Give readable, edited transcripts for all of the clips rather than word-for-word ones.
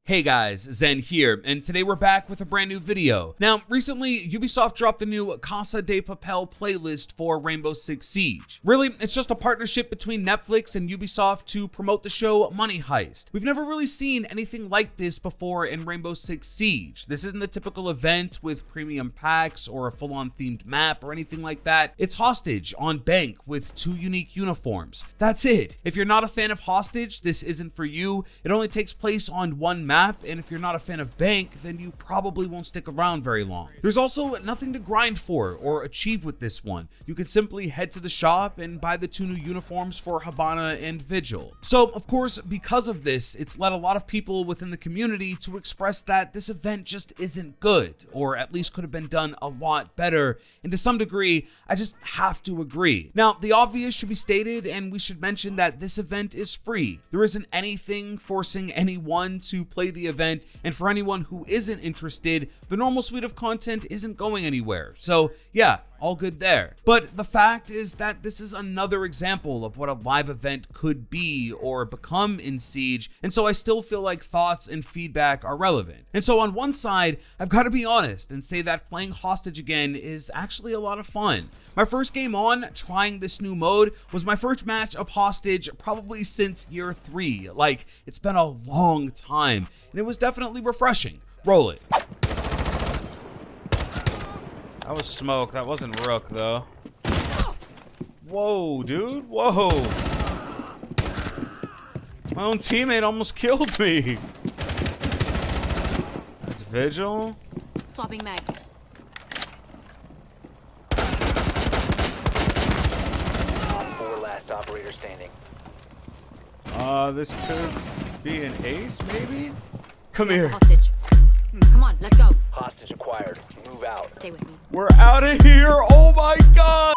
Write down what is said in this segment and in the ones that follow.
Hey guys, Zen here, and today we're back with a brand new video. Now, recently, Ubisoft dropped the new Casa de Papel playlist for Rainbow Six Siege. Really, it's just a partnership between Netflix and Ubisoft to promote the show Money Heist. We've never really seen anything like this before in Rainbow Six Siege. This isn't the typical event with premium packs or a full-on themed map or anything like that. It's Hostage on Bank with 2 unique uniforms. That's it. If you're not a fan of Hostage, this isn't for you. It only takes place on one map, and if you're not a fan of Bank, then you probably won't stick around very long. There's also nothing to grind for or achieve with this one. You can simply head to the shop and buy the 2 new uniforms for Habana and Vigil. So, of course, because of this, it's led a lot of people within the community to express that this event just isn't good, or at least could have been done a lot better, and to some degree, I just have to agree. Now, the obvious should be stated, and we should mention that this event is free. There isn't anything forcing anyone to play the event, and for anyone who isn't interested, the normal suite of content isn't going anywhere. So yeah, all good there. But the fact is that this is another example of what a live event could be or become in Siege, and so I still feel like thoughts and feedback are relevant. And so on one side, I've got to be honest and say that playing Hostage again is actually a lot of fun. My first game on trying this new mode was my first match of Hostage probably since year 3. Like, it's been a long time, and it was definitely refreshing. Roll it. That was smoke. That wasn't Rook, though. Whoa, dude. Whoa. My own teammate almost killed me. That's Vigil. Swapping mags. Last operator standing. This could be an ace, maybe? Come here. Hostage. Come on, let's go. Hostage acquired. Move out. Stay with me. We're out of here. Oh my god.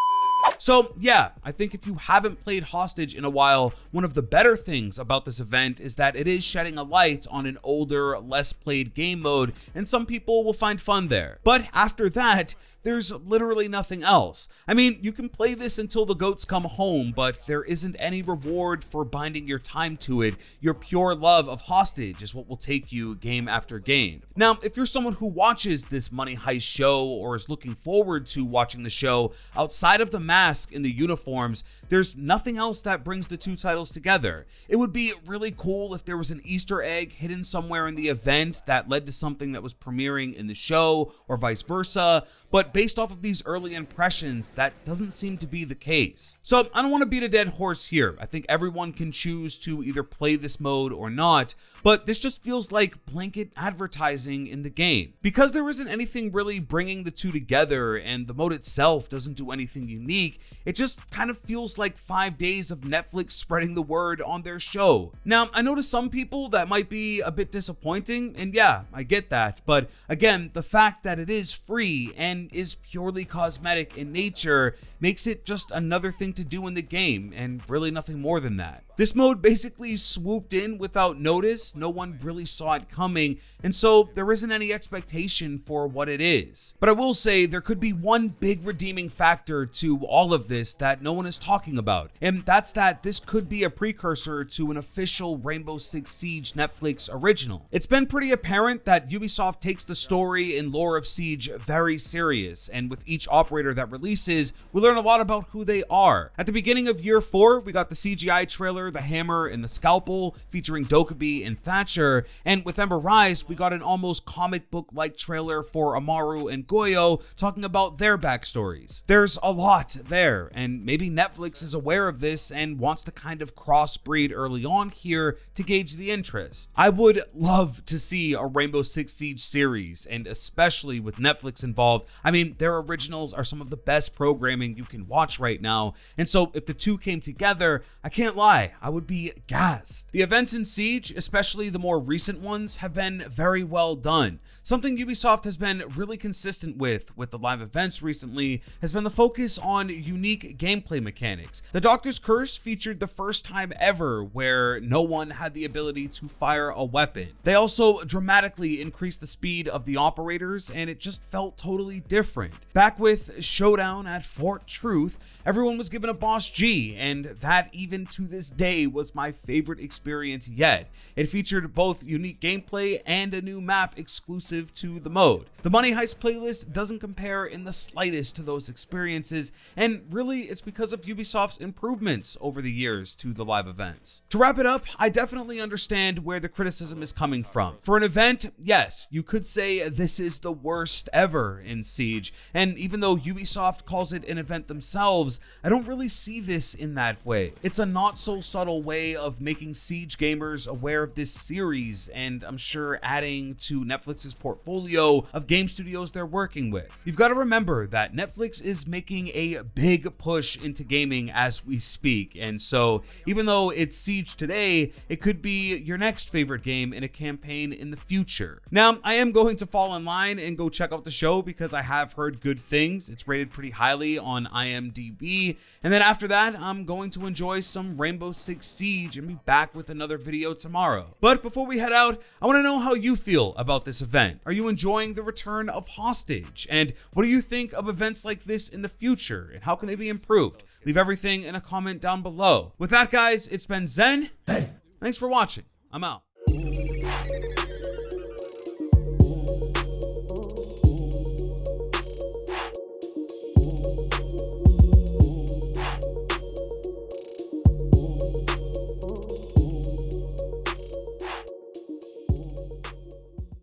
So yeah, I think if you haven't played Hostage in a while, one of the better things about this event is that it is shedding a light on an older, less played game mode, and some people will find fun there. But after that, there's literally nothing else. I mean, you can play this until the goats come home, but there isn't any reward for binding your time to it. Your pure love of Hostage is what will take you game after game. Now, if you're someone who watches this Money Heist show or is looking forward to watching the show, outside of the mask and the uniforms, there's nothing else that brings the 2 titles together. It would be really cool if there was an Easter egg hidden somewhere in the event that led to something that was premiering in the show or vice versa, but based off of these early impressions, that doesn't seem to be the case. So I don't want to beat a dead horse here. I think everyone can choose to either play this mode or not, but this just feels like blanket advertising in the game. Because there isn't anything really bringing the 2 together and the mode itself doesn't do anything unique, it just kind of feels like 5 days of Netflix spreading the word on their show. Now, I know to some people that might be a bit disappointing, and yeah, I get that, but again, the fact that it is free and is purely cosmetic in nature makes it just another thing to do in the game, and really nothing more than that. This mode basically swooped in without notice, no one really saw it coming, and so there isn't any expectation for what it is. But I will say there could be one big redeeming factor to all of this that no one is talking about, and that's that this could be a precursor to an official Rainbow Six Siege Netflix original. It's been pretty apparent that Ubisoft takes the story and lore of Siege very serious, and with each operator that releases, we learn a lot about who they are. At the beginning of year 4, we got the CGI trailer, the hammer and the scalpel, featuring Dokkaebi and Thatcher, and with Ember Rise, we got an almost comic book-like trailer for Amaru and Goyo talking about their backstories. There's a lot there, and maybe Netflix is aware of this and wants to kind of crossbreed early on here to gauge the interest. I would love to see a Rainbow Six Siege series, and especially with Netflix involved. I mean, their originals are some of the best programming you can watch right now, and so if the 2 came together, I can't lie, I would be gassed. The events in Siege, especially the more recent ones, have been very well done. Something Ubisoft has been really consistent with the live events recently has been the focus on unique gameplay mechanics. The Doctor's Curse featured the first time ever where no one had the ability to fire a weapon. They also dramatically increased the speed of the operators, and it just felt totally different. Back with Showdown at Fort Truth, everyone was given a Boss G, and that even to this day day was my favorite experience yet. It featured both unique gameplay and a new map exclusive to the mode. The Money Heist playlist doesn't compare in the slightest to those experiences, and really it's because of Ubisoft's improvements over the years to the live events. To wrap it up, I definitely understand where the criticism is coming from. For an event, yes, you could say this is the worst ever in Siege, and even though Ubisoft calls it an event themselves, I don't really see this in that way. It's a not so subtle way of making Siege gamers aware of this series, and I'm sure adding to Netflix's portfolio of game studios they're working with. You've got to remember that Netflix is making a big push into gaming as we speak, and so even though it's Siege today, it could be your next favorite game in a campaign in the future. Now, I am going to fall in line and go check out the show because I have heard good things. It's rated pretty highly on IMDb, and then after that, I'm going to enjoy some Rainbow Six Siege and be back with another video tomorrow. But before we head out, I want to know how you feel about this event. Are you enjoying the return of Hostage? And what do you think of events like this in the future? And how can they be improved? Leave everything in a comment down below. With that, guys, it's been Zen. Hey, thanks for watching. I'm out.